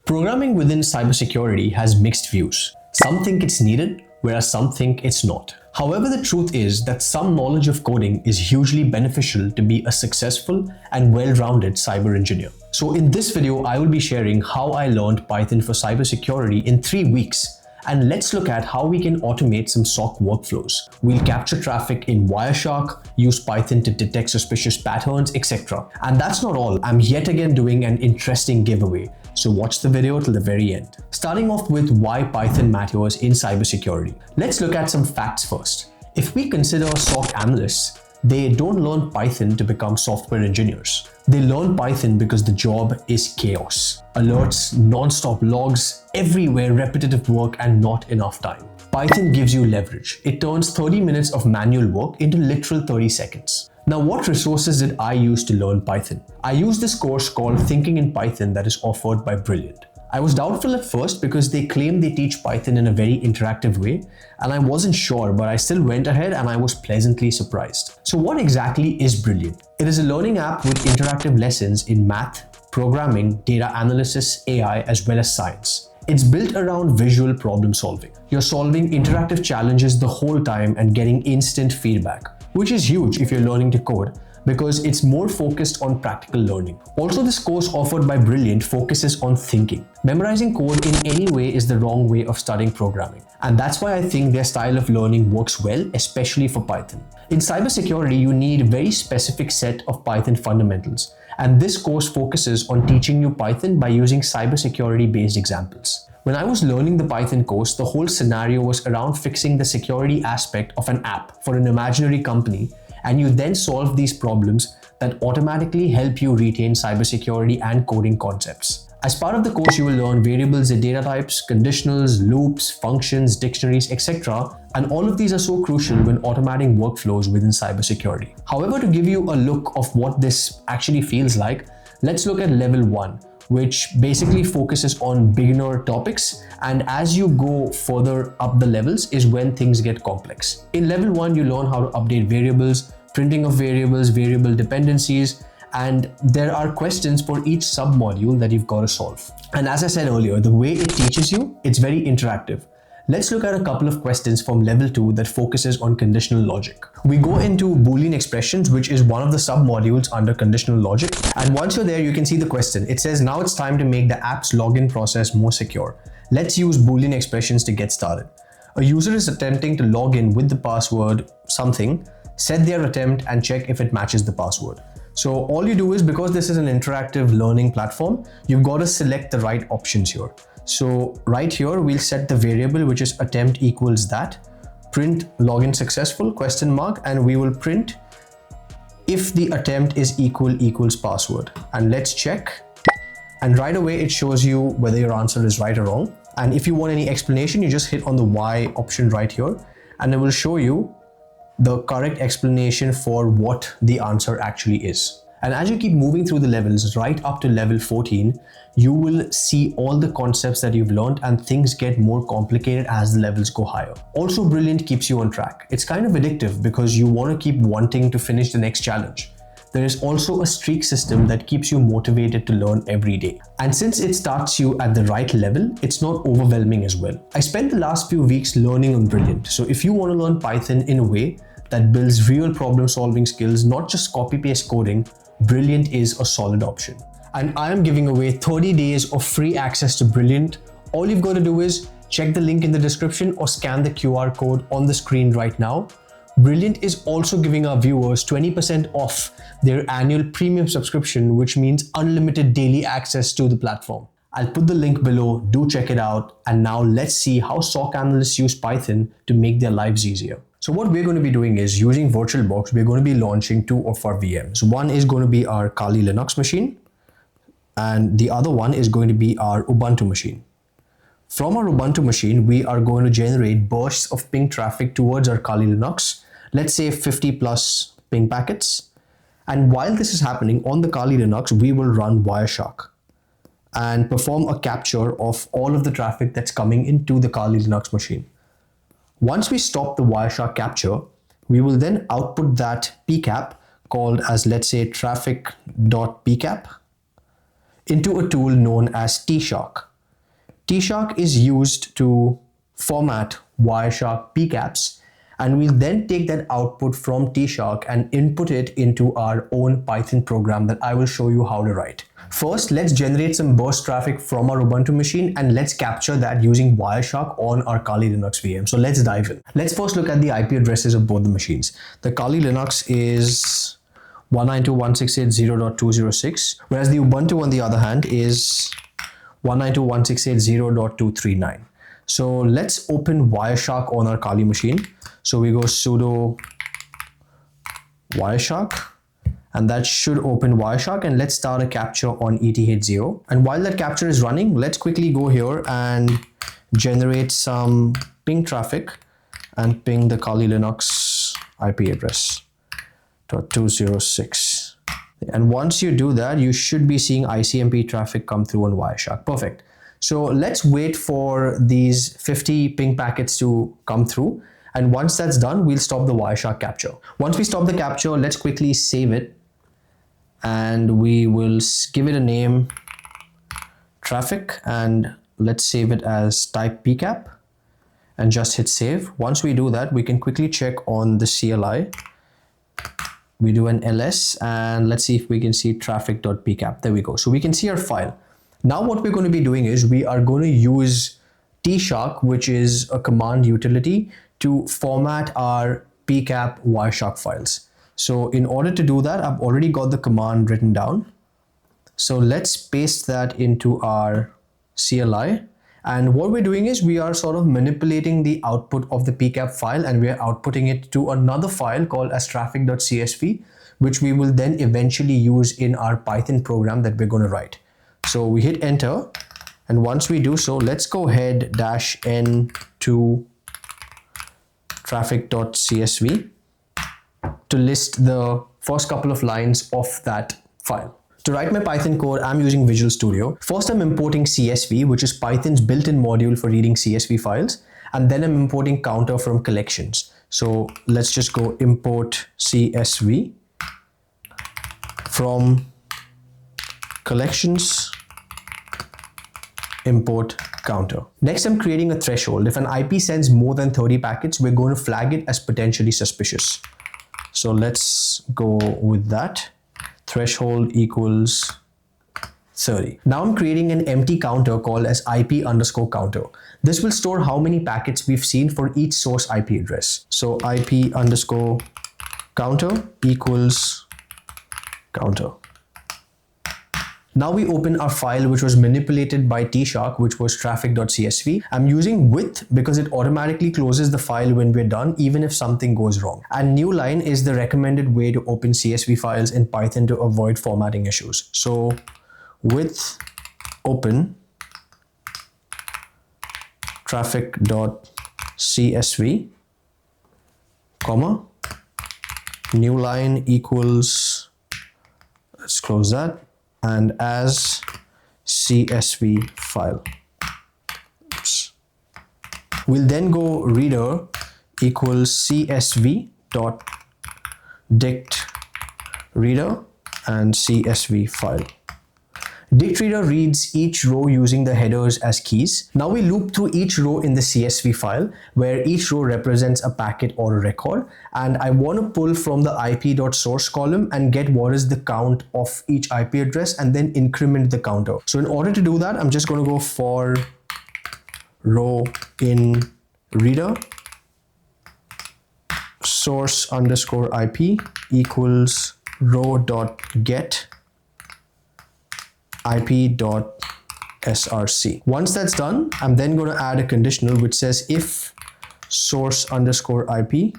Programming within cybersecurity has mixed views. Some think it's needed, whereas some think it's not. However, the truth is that some knowledge of coding is hugely beneficial to be a successful and well-rounded cyber engineer. So in this video, I will be sharing how I learned Python for cybersecurity in 3 weeks. And let's look at how we can automate some SOC workflows. We'll capture traffic in Wireshark, use Python to detect suspicious patterns, etc. And that's not all. I'm yet again doing an interesting giveaway. So watch the video till the very end. Starting off with why Python matters in cybersecurity. Let's look at some facts first. If we consider SOC analysts, they don't learn Python to become software engineers. They learn Python because the job is chaos. Alerts, non-stop logs, everywhere repetitive work and not enough time. Python gives you leverage. It turns 30 minutes of manual work into literal 30 seconds. Now, what resources did I use to learn Python? I used this course called Thinking in Python that is offered by Brilliant. I was doubtful at first because they claim they teach Python in a very interactive way, and I wasn't sure, but I still went ahead and I was pleasantly surprised. So what exactly is Brilliant? It is a learning app with interactive lessons in math, programming, data analysis, AI, as well as science. It's built around visual problem solving. You're solving interactive challenges the whole time and getting instant feedback, which is huge if you're learning to code, because it's more focused on practical learning. Also, this course offered by Brilliant focuses on thinking. Memorizing code in any way is the wrong way of studying programming. And that's why I think their style of learning works well, especially for Python. In cybersecurity, you need a very specific set of Python fundamentals. And this course focuses on teaching you Python by using cybersecurity-based examples. When I was learning the Python course, the whole scenario was around fixing the security aspect of an app for an imaginary company, and you then solve these problems that automatically help you retain cybersecurity and coding concepts. As part of the course, you will learn variables and data types, conditionals, loops, functions, dictionaries, etc. And all of these are so crucial when automating workflows within cybersecurity. However, to give you a look of what this actually feels like, let's look at level 1, which basically focuses on beginner topics, and as you go further up the levels is when things get complex. In level 1, you learn how to update variables, printing of variables, variable dependencies, and there are questions for each sub-module that you've got to solve. And as I said earlier, the way it teaches you, it's very interactive. Let's look at a couple of questions from level 2 that focuses on conditional logic. We go into Boolean expressions, which is one of the sub-modules under conditional logic. And once you're there, you can see the question. It says, now it's time to make the app's login process more secure. Let's use Boolean expressions to get started. A user is attempting to log in with the password something, set their attempt and check if it matches the password. So all you do is, because this is an interactive learning platform, you've got to select the right options here. So right here, we'll set the variable, which is attempt equals that, print login successful, question mark, and we will print if the attempt is equals password. And let's check. And right away, it shows you whether your answer is right or wrong. And if you want any explanation, you just hit on the Y option right here, and it will show you the correct explanation for what the answer actually is. And as you keep moving through the levels right up to level 14, you will see all the concepts that you've learned, and things get more complicated as the levels go higher. Also, Brilliant keeps you on track. It's kind of addictive because you want to keep wanting to finish the next challenge. There is also a streak system that keeps you motivated to learn every day. And since it starts you at the right level, it's not overwhelming as well. I spent the last few weeks learning on Brilliant. So if you want to learn Python in a way that builds real problem solving skills, not just copy-paste coding, Brilliant is a solid option. And I am giving away 30 days of free access to Brilliant. All you've got to do is check the link in the description or scan the QR code on the screen right now. Brilliant is also giving our viewers 20% off their annual premium subscription, which means unlimited daily access to the platform. I'll put the link below, do check it out. And now let's see how SOC analysts use Python to make their lives easier. So what we're going to be doing is, using VirtualBox, we're going to be launching 2 of our VMs. One is going to be our Kali Linux machine, and the other one is going to be our Ubuntu machine. From our Ubuntu machine, we are going to generate bursts of ping traffic towards our Kali Linux, let's say 50 plus ping packets. And while this is happening on the Kali Linux, we will run Wireshark and perform a capture of all of the traffic that's coming into the Kali Linux machine. Once we stop the Wireshark capture, we will then output that PCAP called as, let's say, traffic.pcap into a tool known as tshark. tshark is used to format Wireshark PCAPs, and we'll then take that output from tshark and input it into our own Python program that I will show you how to write. First, let's generate some burst traffic from our Ubuntu machine and let's capture that using Wireshark on our Kali Linux VM. So let's dive in. Let's first look at the IP addresses of both the machines. The Kali Linux is 192.168.0.206, whereas the Ubuntu on the other hand is 192.168.0.239. So let's open Wireshark on our Kali machine. So we go sudo Wireshark, and that should open Wireshark, and let's start a capture on ETH0. And while that capture is running, let's quickly go here and generate some ping traffic and ping the Kali Linux IP address .206. And once you do that, you should be seeing ICMP traffic come through on Wireshark. Perfect. So let's wait for these 50 ping packets to come through. And once that's done, we'll stop the Wireshark capture. Once we stop the capture, let's quickly save it. And we will give it a name, traffic, and let's save it as type PCAP and just hit save. Once we do that, we can quickly check on the CLI. We do an ls and let's see if we can see traffic.pcap. There we go. So we can see our file. Now what we're going to be doing is we are going to use tshark, which is a command utility, to format our PCAP Wireshark files. So in order to do that, I've already got the command written down. So let's paste that into our CLI. And what we're doing is we are sort of manipulating the output of the PCAP file, and we are outputting it to another file called as traffic.csv, which we will then eventually use in our Python program that we're going to write. So we hit enter. And once we do so, let's go ahead -n to traffic.csv to list the first couple of lines of that file. To write my Python code, I'm using Visual Studio. First, I'm importing CSV, which is Python's built-in module for reading CSV files. And then I'm importing counter from collections. So let's just go import CSV from collections, import counter. Next, I'm creating a threshold. If an IP sends more than 30 packets, we're going to flag it as potentially suspicious. So let's go with that. Threshold equals 30. Now I'm creating an empty counter called as IP_counter. This will store how many packets we've seen for each source IP address. So IP_counter equals counter. Now we open our file, which was manipulated by tshark, which was traffic.csv. I'm using with because it automatically closes the file when we're done, even if something goes wrong. And new line is the recommended way to open CSV files in Python to avoid formatting issues. So with open traffic.csv, comma, new line equals, let's close that, and as CSV file. Oops. We'll then go reader equals CSV dot dict reader and CSV file. Dict reader reads each row using the headers as keys. Now we loop through each row in the CSV file where each row represents a packet or a record, and I want to pull from the IP.source column and get what is the count of each IP address and then increment the counter. So in order to do that, I'm just going to go for row in reader source_IP equals row.get IP.src. Once that's done, I'm then going to add a conditional which says if source_IP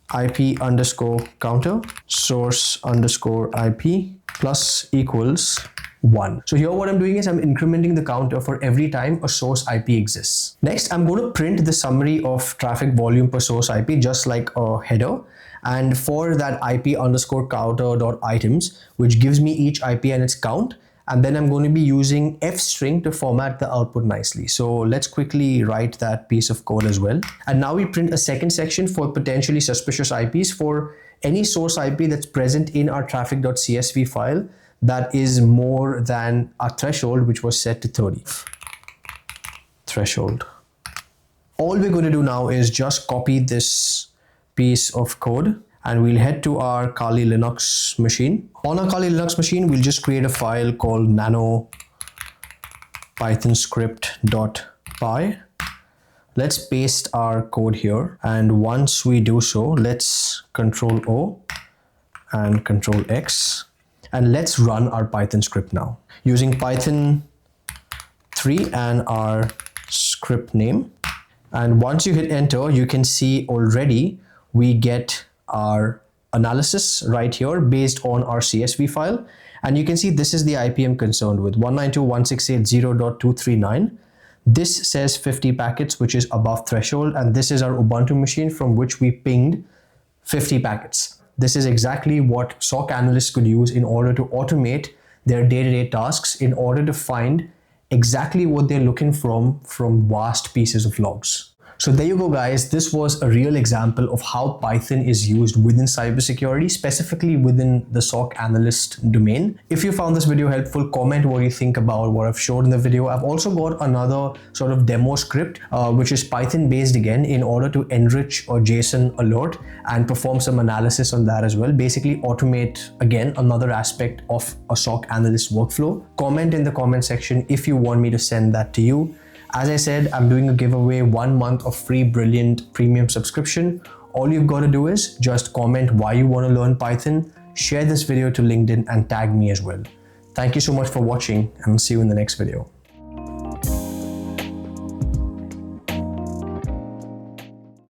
IP_counter source_IP plus equals 1. So here what I'm doing is I'm incrementing the counter for every time a source IP exists. Next, I'm going to print the summary of traffic volume per source IP just like a header. And for that IP_counter.items, which gives me each IP and its count. And then I'm going to be using fstring to format the output nicely. So let's quickly write that piece of code as well. And now we print a second section for potentially suspicious IPs for any source IP that's present in our traffic.csv file that is more than our threshold, which was set to 30. threshold. All we're going to do now is just copy this piece of code and we'll head to our Kali Linux machine. On our Kali Linux machine, we'll just create a file called nano pythonscript.py. Let's paste our code here. And once we do so, let's Control O and Control X. And let's run our Python script now using Python 3 and our script name. And once you hit enter, you can see already we get our analysis right here based on our CSV file. And you can see this is the IP I'm concerned with, 192.168.0.239. This says 50 packets, which is above threshold. And this is our Ubuntu machine from which we pinged 50 packets. This is exactly what SOC analysts could use in order to automate their day-to-day tasks in order to find exactly what they're looking from vast pieces of logs. So there you go, guys. This was a real example of how Python is used within cybersecurity, specifically within the SOC analyst domain. If you found this video helpful, comment what you think about what I've showed in the video. I've also got another sort of demo script, which is Python based again, in order to enrich a JSON alert and perform some analysis on that as well. Basically automate, again, another aspect of a SOC analyst workflow. Comment in the comment section if you want me to send that to you. As I said, I'm doing a giveaway, 1 month of free Brilliant premium subscription. All you've got to do is just comment why you want to learn Python, share this video to LinkedIn and tag me as well. Thank you so much for watching and I'll see you in the next video.